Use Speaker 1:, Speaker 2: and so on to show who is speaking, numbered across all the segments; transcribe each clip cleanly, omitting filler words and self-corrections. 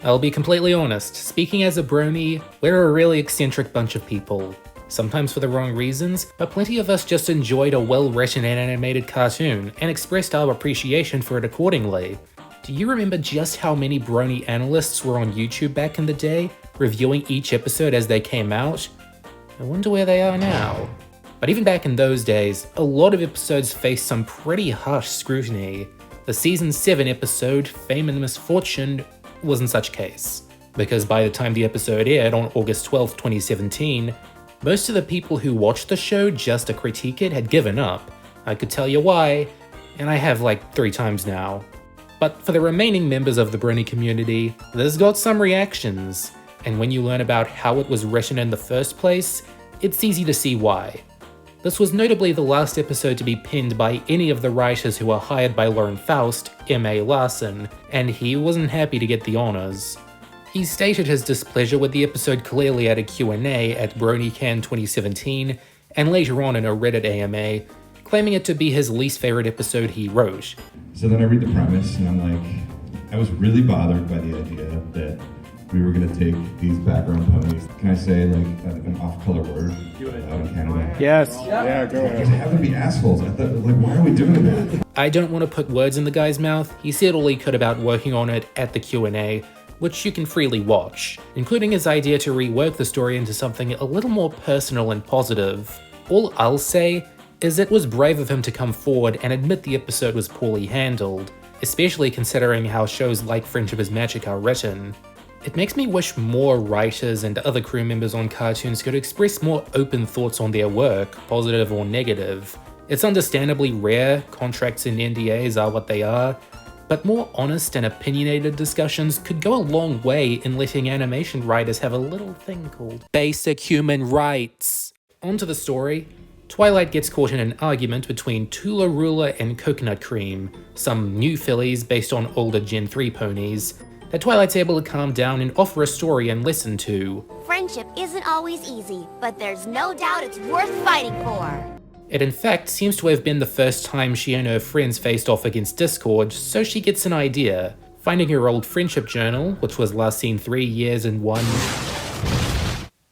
Speaker 1: I'll be completely honest, speaking as a brony, we're a really eccentric bunch of people. Sometimes for the wrong reasons, but plenty of us just enjoyed a well-written and animated cartoon and expressed our appreciation for it accordingly. Do you remember just how many brony analysts were on YouTube back in the day, reviewing each episode as they came out? I wonder where they are now. But even back in those days, a lot of episodes faced some pretty harsh scrutiny. The season 7 episode, Fame and Misfortune, wasn't such case. Because by the time the episode aired on August 12, 2017, most of the people who watched the show just to critique it had given up. I could tell you why, and I have like 3 times now. But for the remaining members of the brony community, this got some reactions, and when you learn about how it was written in the first place, it's easy to see why. This was notably the last episode to be penned by any of the writers who were hired by Lauren Faust, M.A. Larson, and he wasn't happy to get the honors. He stated his displeasure with the episode clearly at a Q&A at BronyCan 2017, and later on in a Reddit AMA, claiming it to be his least favorite episode he wrote.
Speaker 2: So then I read the premise, and I'm like, I was really bothered by the idea that we were going to take these background ponies. Can I say like an off-color word out in Canada?
Speaker 3: Yes. Yeah, go
Speaker 2: They
Speaker 3: ahead.
Speaker 2: have to be assholes. I thought, like, why are we doing that?
Speaker 1: I don't want to put words in the guy's mouth. He said all he could about working on it at the Q&A, which you can freely watch, including his idea to rework the story into something a little more personal and positive. All I'll say is it was brave of him to come forward and admit the episode was poorly handled, especially considering how shows like Friendship is Magic are written. It makes me wish more writers and other crew members on cartoons could express more open thoughts on their work, positive or negative. It's understandably rare, contracts and NDAs are what they are, but more honest and opinionated discussions could go a long way in letting animation writers have a little thing called basic human rights. On to the story. Twilight gets caught in an argument between Tula Ruler and Coconut Cream, some new fillies based on older Gen 3 ponies, that Twilight's able to calm down and offer a story and listen to.
Speaker 4: Friendship isn't always easy, but there's no doubt it's worth fighting for.
Speaker 1: It in fact seems to have been the first time she and her friends faced off against Discord, so she gets an idea. Finding her old friendship journal, which was last seen 3 years and 1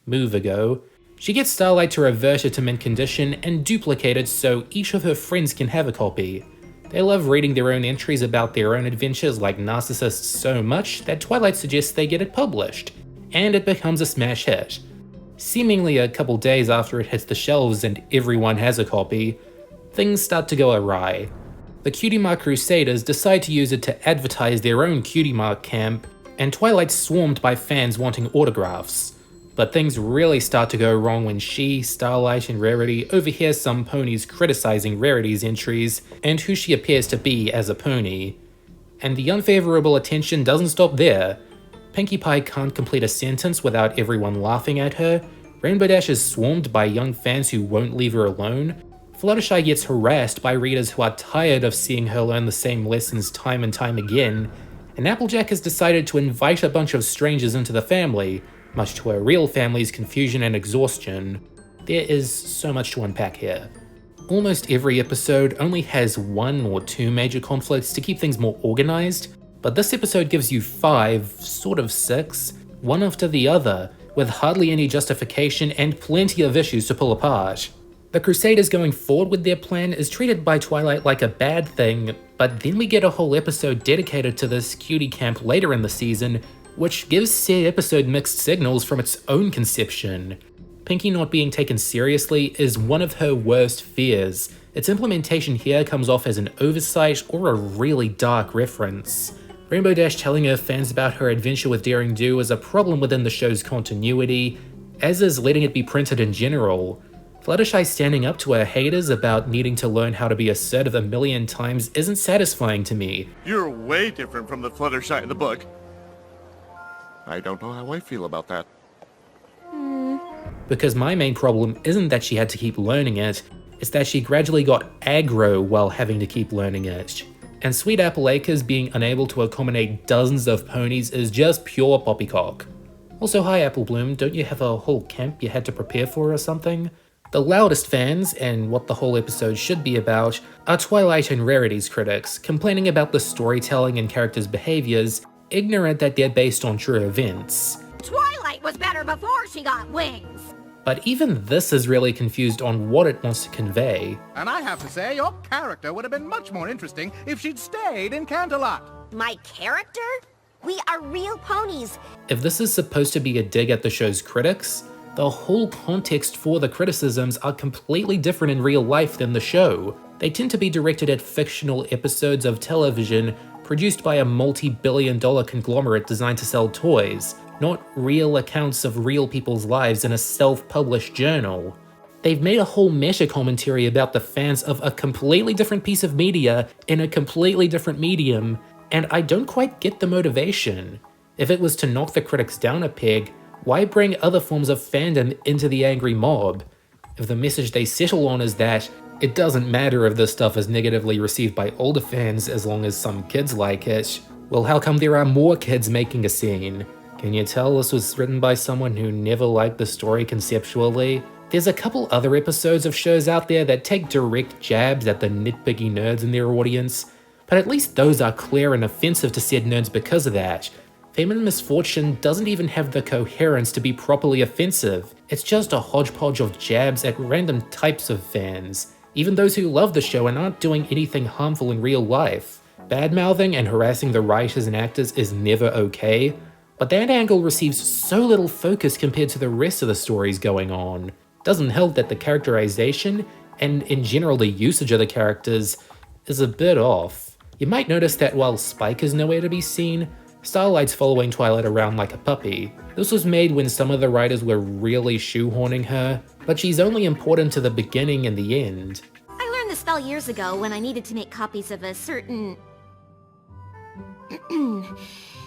Speaker 1: move ago, she gets Starlight to revert it to mint condition and duplicate it so each of her friends can have a copy. They love reading their own entries about their own adventures like narcissists so much that Twilight suggests they get it published, and it becomes a smash hit. Seemingly a couple days after it hits the shelves and everyone has a copy, things start to go awry. The Cutie Mark Crusaders decide to use it to advertise their own Cutie Mark camp, and Twilight's swarmed by fans wanting autographs. But things really start to go wrong when she, Starlight, and Rarity overhear some ponies criticizing Rarity's entries and who she appears to be as a pony. And the unfavorable attention doesn't stop there. Pinkie Pie can't complete a sentence without everyone laughing at her, Rainbow Dash is swarmed by young fans who won't leave her alone, Fluttershy gets harassed by readers who are tired of seeing her learn the same lessons time and time again, and Applejack has decided to invite a bunch of strangers into the family, much to her real family's confusion and exhaustion. There is so much to unpack here. Almost every episode only has 1 or 2 major conflicts to keep things more organized, but this episode gives you 5, sort of 6, one after the other, with hardly any justification and plenty of issues to pull apart. The Crusaders going forward with their plan is treated by Twilight like a bad thing, but then we get a whole episode dedicated to this cutie camp later in the season, which gives said episode mixed signals from its own conception. Pinkie not being taken seriously is one of her worst fears. Its implementation here comes off as an oversight or a really dark reference. Rainbow Dash telling her fans about her adventure with Daring Do is a problem within the show's continuity, as is letting it be printed in general. Fluttershy standing up to her haters about needing to learn how to be assertive a million times isn't satisfying to me.
Speaker 5: You're way different from the Fluttershy in the book. I don't know how I feel about that.
Speaker 1: Because my main problem isn't that she had to keep learning it, it's that she gradually got aggro while having to keep learning it. And Sweet Apple Acres being unable to accommodate dozens of ponies is just pure poppycock. Also, hi Apple Bloom, don't you have a whole camp you had to prepare for or something? The loudest fans, and what the whole episode should be about, are Twilight and Rarity's critics, complaining about the storytelling and characters' behaviors, ignorant that they're based on true events.
Speaker 4: Twilight was better before she got wings.
Speaker 1: But even this is really confused on what it wants to convey.
Speaker 3: And I have to say, your character would have been much more interesting if she'd stayed in Canterlot.
Speaker 4: My character? We are real ponies.
Speaker 1: If this is supposed to be a dig at the show's critics, the whole context for the criticisms are completely different in real life than the show. They tend to be directed at fictional episodes of television produced by a multi-billion-dollar conglomerate designed to sell toys, not real accounts of real people's lives in a self-published journal. They've made a whole meta-commentary about the fans of a completely different piece of media in a completely different medium, and I don't quite get the motivation. If it was to knock the critics down a peg, why bring other forms of fandom into the angry mob? If the message they settle on is that it doesn't matter if this stuff is negatively received by older fans as long as some kids like it, well, how come there are more kids making a scene? Can you tell this was written by someone who never liked the story conceptually? There's a couple other episodes of shows out there that take direct jabs at the nitpicky nerds in their audience, but at least those are clear and offensive to said nerds because of that. Fame and Misfortune doesn't even have the coherence to be properly offensive. It's just a hodgepodge of jabs at random types of fans, even those who love the show and aren't doing anything harmful in real life. Bad-mouthing and harassing the writers and actors is never okay, but that angle receives so little focus compared to the rest of the stories going on. Doesn't help that the characterization, and in general the usage of the characters, is a bit off. You might notice that while Spike is nowhere to be seen, Starlight's following Twilight around like a puppy. This was made when some of the writers were really shoehorning her, but she's only important to the beginning and the end.
Speaker 4: I learned this spell years ago when I needed to make copies of a certain...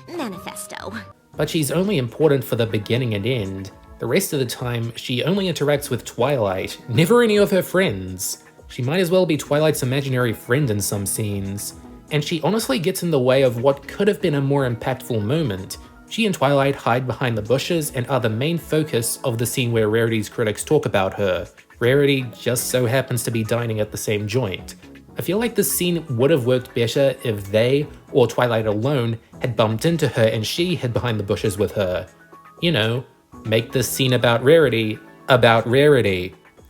Speaker 4: manifesto.
Speaker 1: But she's only important for the beginning and end. The rest of the time, she only interacts with Twilight, never any of her friends. She might as well be Twilight's imaginary friend in some scenes. And she honestly gets in the way of what could have been a more impactful moment. She and Twilight hide behind the bushes and are the main focus of the scene where Rarity's critics talk about her. Rarity just so happens to be dining at the same joint. I feel like this scene would have worked better if they, or Twilight alone, had bumped into her and she hid behind the bushes with her. You know, make this scene about Rarity.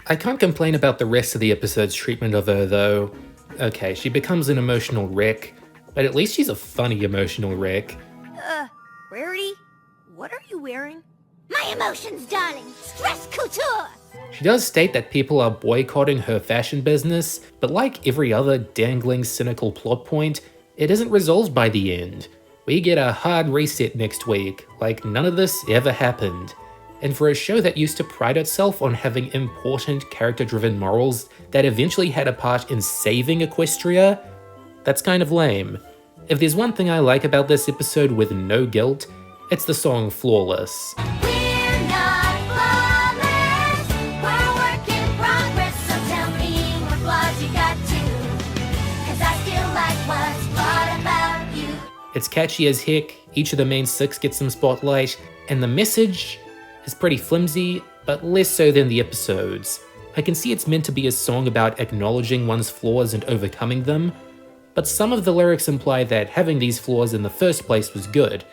Speaker 1: I can't complain about the rest of the episode's treatment of her though. Okay, she becomes an emotional wreck, but at least she's a funny emotional wreck.
Speaker 4: Rarity? What are you wearing? My emotions, darling! Stress couture!
Speaker 1: She does state that people are boycotting her fashion business, but like every other dangling, cynical plot point, it isn't resolved by the end. We get a hard reset next week, like none of this ever happened. And for a show that used to pride itself on having important character-driven morals that eventually had a part in saving Equestria, that's kind of lame. If there's one thing I like about this episode with no guilt, it's the song Flawless.
Speaker 4: We're not flawless. We're a work in progress, so tell me what flaws you got too. 'Cause I still like what's flawed about you.
Speaker 1: It's catchy as heck, each of the main six gets some spotlight, and the message is pretty flimsy, but less so than the episodes. I can see it's meant to be a song about acknowledging one's flaws and overcoming them, but some of the lyrics imply that having these flaws in the first place was good,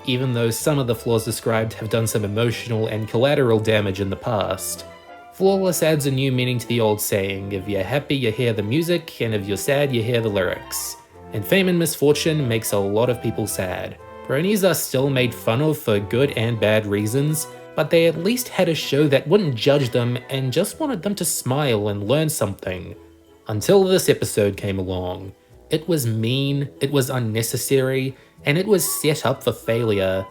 Speaker 1: even though some of the flaws described have done some emotional and collateral damage in the past. Flawless adds a new meaning to the old saying, if you're happy you hear the music, and if you're sad you hear the lyrics. And Fame and Misfortune makes a lot of people sad. Bronies are still made fun of for good and bad reasons, but they at least had a show that wouldn't judge them and just wanted them to smile and learn something. Until this episode came along. It was mean, it was unnecessary, and it was set up for failure.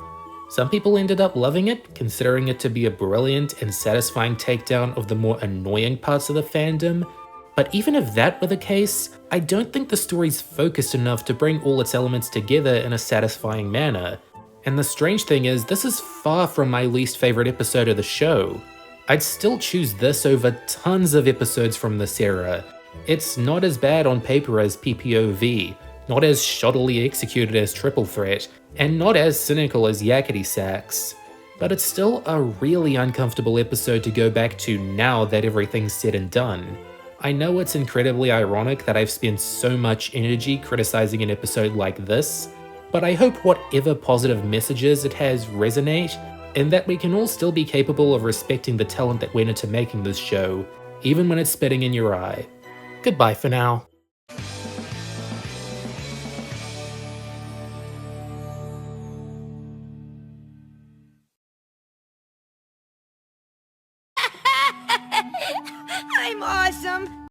Speaker 1: Some people ended up loving it, considering it to be a brilliant and satisfying takedown of the more annoying parts of the fandom, but even if that were the case, I don't think the story's focused enough to bring all its elements together in a satisfying manner. And the strange thing is, this is far from my least favorite episode of the show. I'd still choose this over tons of episodes from this era. It's not as bad on paper as PPOV, not as shoddily executed as Triple Threat, and not as cynical as Yakety Sax. But it's still a really uncomfortable episode to go back to now that everything's said and done. I know it's incredibly ironic that I've spent so much energy criticizing an episode like this, but I hope whatever positive messages it has resonate, and that we can all still be capable of respecting the talent that went into making this show, even when it's spitting in your eye. Goodbye for now.
Speaker 6: I'm awesome!